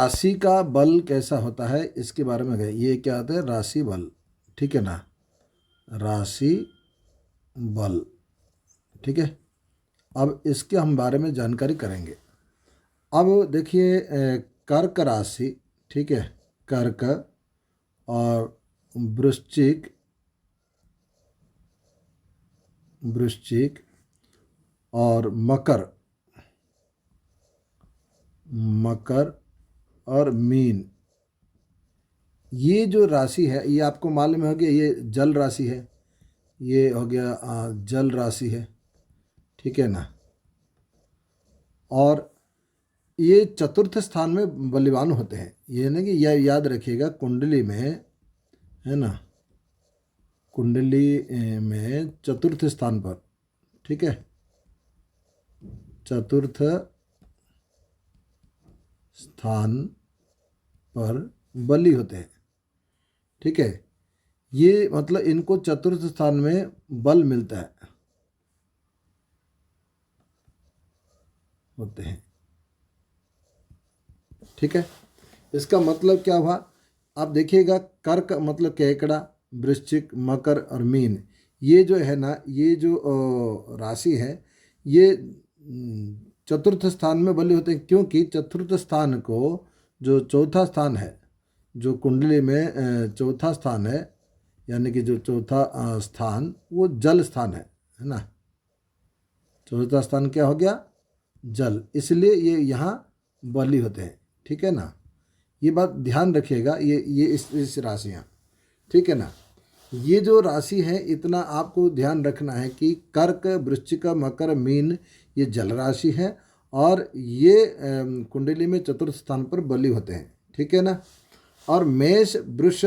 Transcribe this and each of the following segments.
राशि का बल कैसा होता है इसके बारे में गए। ये क्या होता है? राशि बल, ठीक है ना, राशि बल, ठीक है। अब इसके हम बारे में जानकारी करेंगे। अब देखिए कर्क राशि, ठीक है, कर्क और वृश्चिक, वृश्चिक और मकर, मकर और मीन, ये जो राशि है ये आपको मालूम है कि ये जल राशि है। ये हो गया जल राशि है, ठीक है ना। और ये चतुर्थ स्थान में बलवान होते हैं। ये ना कि यह याद रखिएगा, कुंडली में है ना, कुंडली में चतुर्थ स्थान पर, ठीक है, चतुर्थ स्थान पर बली होते हैं, ठीक है। ये मतलब इनको चतुर्थ स्थान में बल मिलता है, होते हैं, ठीक है। इसका मतलब क्या हुआ? आप देखिएगा, कर्क मतलब केकड़ा, वृश्चिक, मकर और मीन, ये जो है ना, ये जो राशि है, ये चतुर्थ स्थान में बले होते हैं। क्योंकि चतुर्थ स्थान को, जो चौथा स्थान है, जो कुंडली में चौथा स्थान है, यानी कि जो चौथा स्थान वो जल स्थान है ना। चौथा स्थान क्या हो गया? जल, इसलिए ये यहाँ बली होते हैं, ठीक है ना। ये बात ध्यान रखिएगा, ये इस राशियाँ, ठीक है ना। ये जो राशि है इतना आपको ध्यान रखना है कि कर्क, वृश्चिक, मकर, मीन ये जल राशि है और ये कुंडली में चतुर्थ स्थान पर बली होते हैं, ठीक है ना। और मेष, वृष,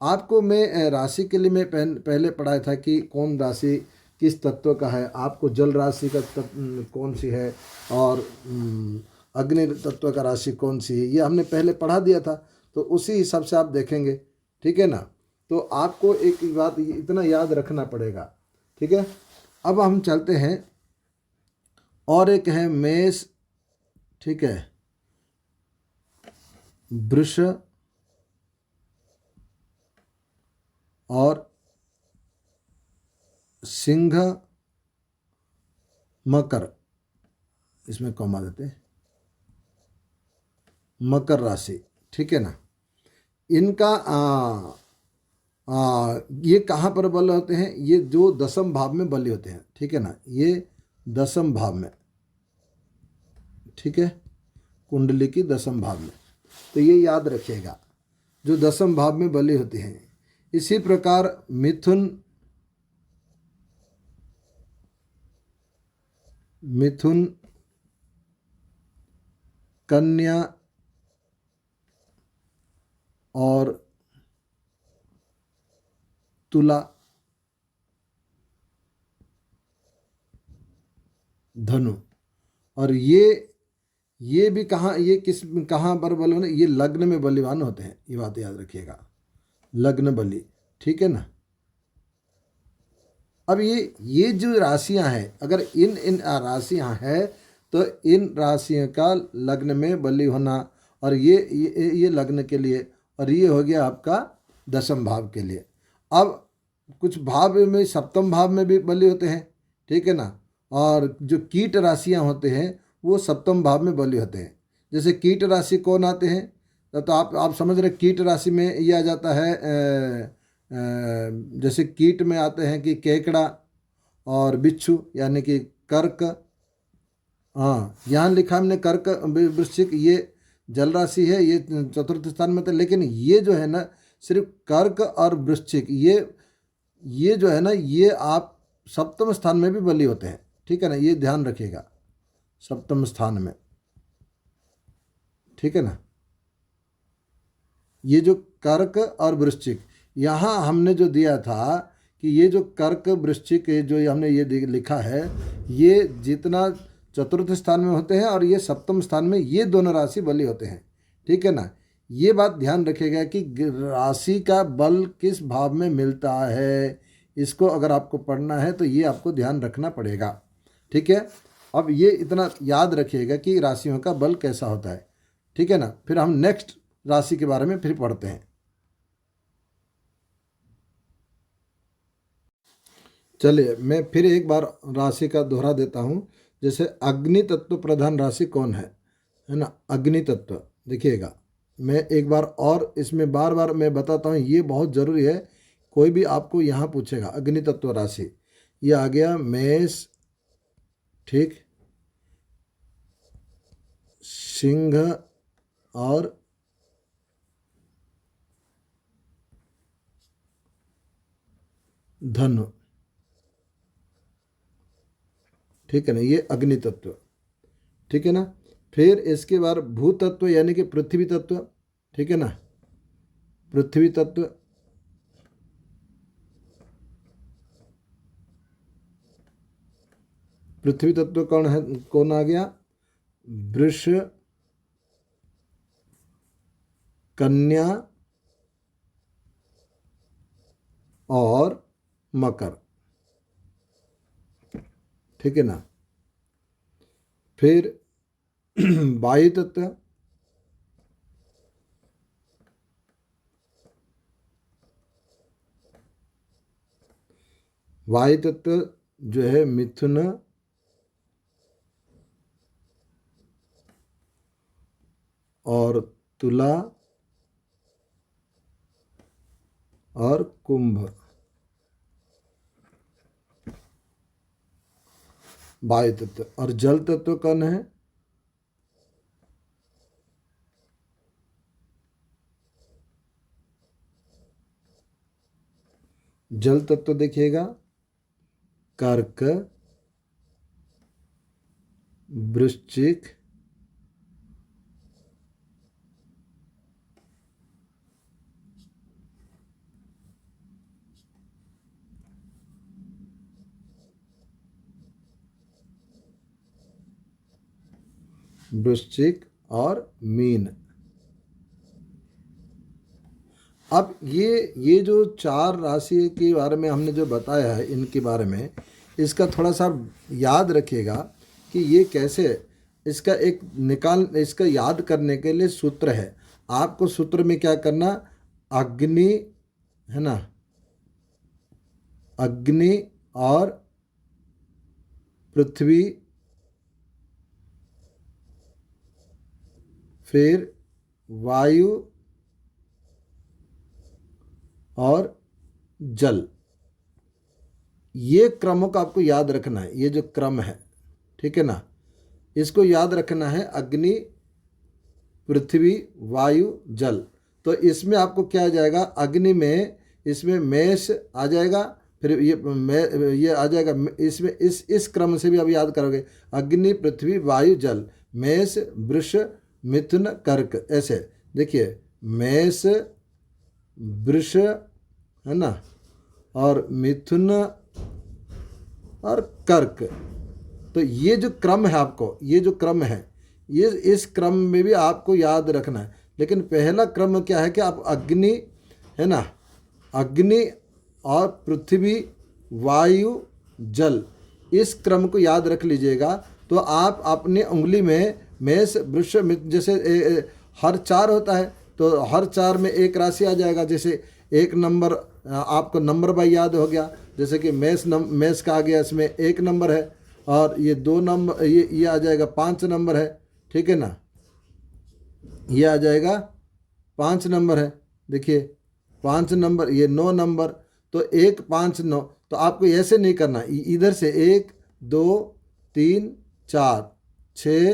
आपको मैं राशि के लिए मैं पहले पढ़ाया था कि कौन राशि किस तत्व का है। आपको जल राशि का कौन सी है और अग्नि तत्व का राशि कौन सी है, ये हमने पहले पढ़ा दिया था। तो उसी हिसाब से आप देखेंगे, ठीक है ना। तो आपको एक बात इतना याद रखना पड़ेगा, ठीक है। अब हम चलते हैं, और एक है मेष, ठीक है, वृष और सिंह, मकर, इसमें कॉमा देते हैं, मकर राशि, ठीक है ना। इनका ये कहाँ पर बल होते हैं? ये जो दसम भाव में बल होते हैं, ठीक है ना, ये दसम भाव में, ठीक है, कुंडली की दसम भाव में। तो ये याद रखिएगा, जो दसम भाव में बली होते हैं। इसी प्रकार मिथुन, मिथुन, कन्या और तुला, धनु, और ये भी कहाँ, ये कहाँ पर बल होने? ये लग्न में बलिवान होते हैं, ये बात याद रखिएगा, लग्न बलि, ठीक है ना। अब ये जो राशियां हैं, अगर इन राशियां हैं तो इन राशियों का लग्न में बलि होना, और ये लग्न के लिए, और ये हो गया आपका दसम भाव के लिए। अब कुछ भाव में, सप्तम भाव में भी बलि होते हैं, ठीक है ना। और जो कीट राशियां होते हैं वो सप्तम भाव में बलि होते हैं। जैसे कीट राशि कौन आते हैं? तो आप समझ रहे, कीट राशि में ये आ जाता है जैसे कीट में आते हैं कि केकड़ा और बिच्छू, यानी कि कर्क। हाँ, यहाँ लिखा हमने कर्क, वृश्चिक, ये जल राशि है, ये चतुर्थ स्थान में था। लेकिन ये जो है ना, सिर्फ कर्क और वृश्चिक, ये जो है ना, ये आप सप्तम स्थान में भी बली होते हैं, ठीक है ना। ये ध्यान रखिएगा, सप्तम स्थान में, ठीक है ना। ये जो कर्क और वृश्चिक, यहाँ हमने जो दिया था कि ये जो कर्क, वृश्चिक, जो हमने ये लिखा है, ये जितना चतुर्थ स्थान में होते हैं और ये सप्तम स्थान में, ये दोनों राशि बली होते हैं, ठीक है ना। ये बात ध्यान रखिएगा कि राशि का बल किस भाव में मिलता है, इसको अगर आपको पढ़ना है तो ये आपको ध्यान रखना पड़ेगा, ठीक है। अब ये इतना याद रखिएगा कि राशियों का बल कैसा होता है। ठीक है ना। फिर हम नेक्स्ट राशि के बारे में फिर पढ़ते हैं। चलिए मैं फिर एक बार राशि का दोहरा देता हूँ। जैसे अग्नि तत्व प्रधान राशि कौन है ना, अग्नि तत्व। देखिएगा मैं एक बार और इसमें बार बार मैं बताता हूँ, ये बहुत ज़रूरी है। कोई भी आपको यहाँ पूछेगा अग्नि तत्व राशि, ये आ गया मेष, ठीक, सिंह और धनु, ठीक है ना, ये अग्नि तत्व, ठीक है ना। फिर इसके बाद भू तत्व यानी कि पृथ्वी तत्व, ठीक है ना, पृथ्वी तत्व। पृथ्वी तत्व कौन है, कौन आ गया, वृष, कन्या और मकर, ठीक है ना। फिर वायु तत्व, वायु तत्व जो है मिथुन और तुला और कुंभ, वायु तत्व। और जल तत्व कौन है, जल तत्व देखिएगा कर्क, वृश्चिक, वृश्चिक और मीन। अब ये जो चार राशि के बारे में हमने जो बताया है, इनके बारे में इसका थोड़ा सा याद रखिएगा कि ये कैसे, इसका एक इसका याद करने के लिए सूत्र है। आपको सूत्र में क्या करना, अग्नि है ना, अग्नि और पृथ्वी, फिर वायु और जल, ये क्रमों का आपको याद रखना है। ये जो क्रम है, ठीक है ना, इसको याद रखना है, अग्नि, पृथ्वी, वायु, जल। तो इसमें आपको क्या आ जाएगा, अग्नि में इसमें मेष आ जाएगा, फिर ये आ जाएगा इसमें, इस क्रम से भी आप याद करोगे, अग्नि, पृथ्वी, वायु, जल, मेष, वृष, मिथुन, कर्क, ऐसे। देखिए मेष, वृष है ना, और मिथुन और कर्क। तो ये जो क्रम है, आपको ये जो क्रम है, ये इस क्रम में भी आपको याद रखना है। लेकिन पहला क्रम क्या है कि आप अग्नि है ना, अग्नि और पृथ्वी, वायु, जल, इस क्रम को याद रख लीजिएगा। तो आप अपनी उंगली में मेष, वृष, मिथुन, जैसे हर चार होता है तो हर चार में एक राशि आ जाएगा। जैसे एक नंबर आपको नंबर बाई याद हो गया, जैसे कि मेष का आ गया, इसमें एक नंबर है, और ये दो नंबर, ये आ जाएगा 5 नंबर है, ठीक है ना, ये आ जाएगा 5 नंबर है। देखिए 5 नंबर, ये 9 नंबर, तो 1 5 9। तो आपको ऐसे नहीं करना, इधर से 1 2 3 4 6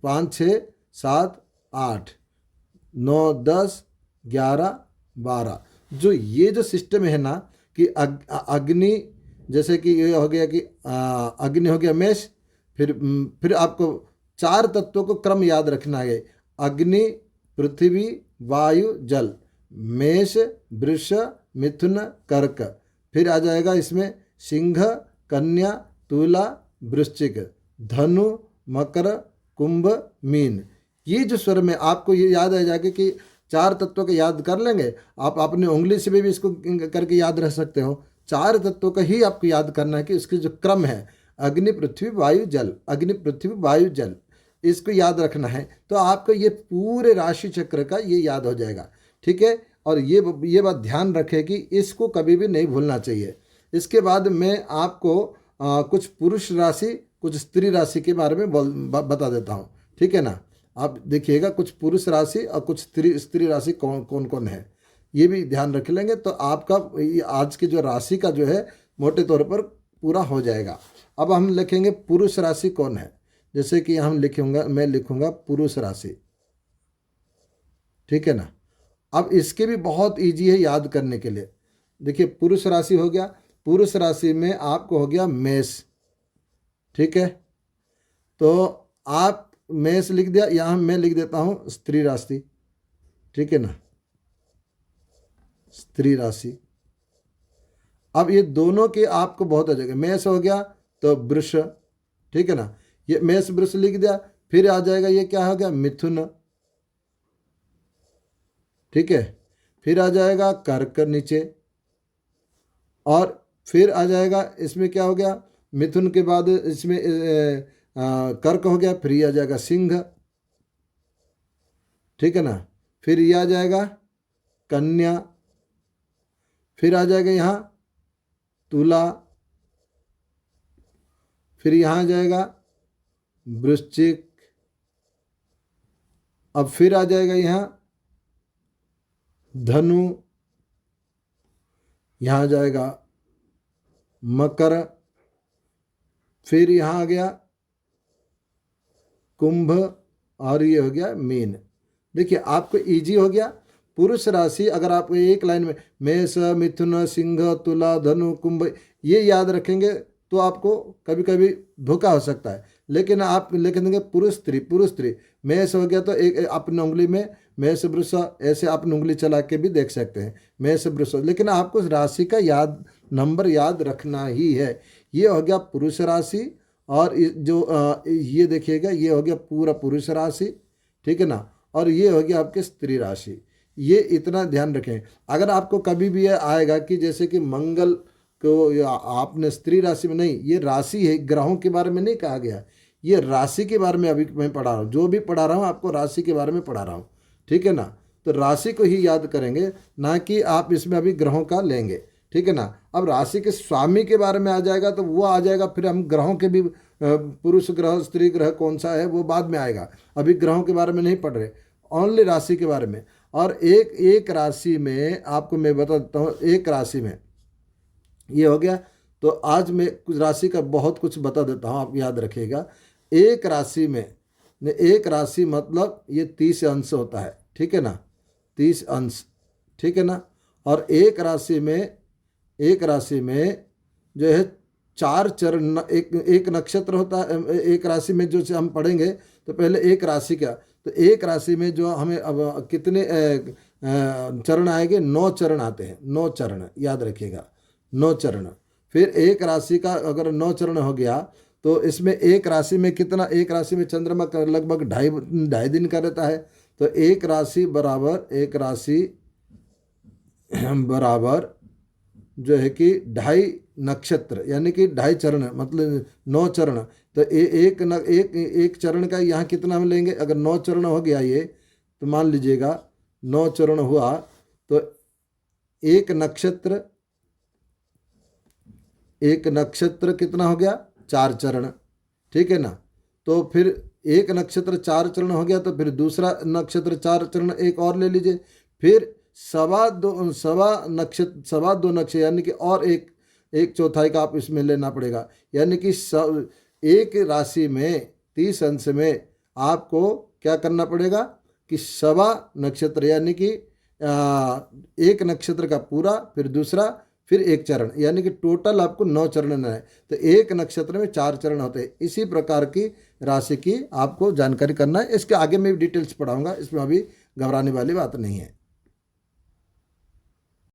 5 6 7 8 9 10 11 12। जो ये जो सिस्टम है ना कि अग्नि, जैसे कि ये हो गया कि अग्नि हो गया मेष, फिर आपको 4 तत्वों को क्रम याद रखना है, अग्नि, पृथ्वी, वायु, जल, मेष, वृष, मिथुन, कर्क। फिर आ जाएगा इसमें सिंह, कन्या, तुला, वृश्चिक, धनु, मकर, कुंभ, मीन। ये जो स्वर में आपको ये याद आ जाएगा कि 4 तत्वों को याद कर लेंगे। आप अपनी उंगली से भी इसको करके याद रख सकते हो। 4 तत्वों का ही आपको याद करना है कि उसके जो क्रम है, अग्नि, पृथ्वी, वायु, जल, अग्नि, पृथ्वी, वायु, जल, इसको याद रखना है तो आपको ये पूरे राशि चक्र का ये याद हो जाएगा। ठीक है, और ये बात ध्यान रखें कि इसको कभी भी नहीं भूलना चाहिए। इसके बाद मैं आपको कुछ पुरुष राशि कुछ स्त्री राशि के बारे में बता देता हूँ। ठीक है ना, आप देखिएगा कुछ पुरुष राशि और कुछ स्त्री राशि कौन कौन कौन है, ये भी ध्यान रख लेंगे तो आपका आज की जो राशि का जो है मोटे तौर पर पूरा हो जाएगा। अब हम लिखेंगे पुरुष राशि कौन है, जैसे कि हम मैं लिखूंगा पुरुष राशि। ठीक है ना, अब इसके भी बहुत इजी है याद करने के लिए। देखिए पुरुष राशि हो गया, पुरुष राशि में आपको हो गया मेष। ठीक है, तो आप मेष लिख दिया, यहाँ मैं लिख देता हूँ स्त्री राशि। ठीक है ना, स्त्री राशि। अब ये दोनों के आपको बहुत हो जाएगा, मेष हो गया तो वृष। ठीक है ना, ये मेष वृष लिख दिया, फिर आ जाएगा ये क्या हो गया मिथुन। ठीक है, फिर आ जाएगा कर्क नीचे, और फिर आ जाएगा इसमें क्या हो गया मिथुन के बाद इसमें कर्क हो गया, फिर ये आ जाएगा सिंह। ठीक है ना, फिर ये आ जाएगा कन्या, फिर आ जाएगा यहाँ तुला, फिर यहाँ आ जाएगा वृश्चिक, अब फिर आ जाएगा यहाँ धनु, यहाँ आ जाएगा मकर, फिर यहाँ आ गया कुंभ, और ये हो गया मीन। देखिए आपको इजी हो गया। पुरुष राशि अगर आप एक लाइन में मेष मिथुन सिंह तुला धनु कुंभ ये याद रखेंगे तो आपको कभी कभी धोखा हो सकता है, लेकिन आप लिख देंगे पुरुष स्त्री। मेष हो गया तो एक अपनी उंगली में मेष वृष ऐसे अपनी उंगली चला के भी देख सकते हैं मेष वृष, लेकिन आपको राशि का नंबर याद रखना ही है। ये हो गया पुरुष राशि, और जो ये देखिएगा ये हो गया पूरा पुरुष राशि। ठीक है ना, और ये हो गया आपके स्त्री राशि। ये इतना ध्यान रखें। अगर आपको कभी भी ये आएगा कि जैसे कि मंगल को आपने स्त्री राशि में, नहीं, ये राशि है, ग्रहों के बारे में नहीं कहा गया, ये राशि के बारे में अभी मैं पढ़ा रहा हूँ। जो भी पढ़ा रहा हूँ आपको राशि के बारे में पढ़ा रहा हूँ। ठीक है ना, तो राशि को ही याद करेंगे, ना कि आप इसमें अभी ग्रहों का लेंगे। ठीक है ना, अब राशि के स्वामी के बारे में आ जाएगा तो वो आ जाएगा, फिर हम ग्रहों के भी पुरुष ग्रह स्त्री ग्रह कौन सा है वो बाद में आएगा। अभी ग्रहों के बारे में नहीं पढ़ रहे, ओनली राशि के बारे में। और एक राशि में आपको मैं बता देता हूँ, एक राशि में ये हो गया। तो आज मैं कुछ राशि का बहुत कुछ बता देता हूँ, आप याद रखिएगा। एक राशि में, एक राशि मतलब ये 30 अंश होता है। ठीक है ना, 30 अंश। ठीक है ना, और एक राशि में जो है 4 चरण, एक नक्षत्र होता है। एक राशि में जो हम पढ़ेंगे तो पहले एक राशि का, तो एक राशि में जो हमें अब कितने चरण आएंगे, 9 चरण आते हैं। 9 चरण याद रखिएगा, 9 चरण। फिर एक राशि का अगर 9 चरण हो गया तो इसमें एक राशि में कितना, एक राशि में चंद्रमा का लगभग ढाई दिन का रहता है। तो एक राशि बराबर जो है कि 2.5 नक्षत्र, यानी कि 2.5 चरण, मतलब 9 चरण। तो एक चरण का यहाँ कितना हम लेंगे, अगर 9 चरण हो गया ये, तो मान लीजिएगा 9 चरण हुआ तो एक नक्षत्र कितना हो गया, 4 चरण। ठीक है ना, तो फिर एक नक्षत्र 4 चरण हो गया, तो फिर दूसरा नक्षत्र 4 चरण एक और ले लीजिए। फिर सवा दो नक्षत्र, यानी कि और एक चौथाई का आप इसमें लेना पड़ेगा। यानी कि एक राशि में 30 अंश में आपको क्या करना पड़ेगा कि सवा नक्षत्र, यानी कि एक नक्षत्र का पूरा, फिर दूसरा, फिर एक चरण, यानी कि टोटल आपको 9 चरण है। तो एक नक्षत्र में 4 चरण होते हैं। इसी प्रकार की राशि की आपको जानकारी करना है। इसके आगे मैं डिटेल्स पढ़ाऊंगा, इसमें अभी घबराने वाली बात नहीं है।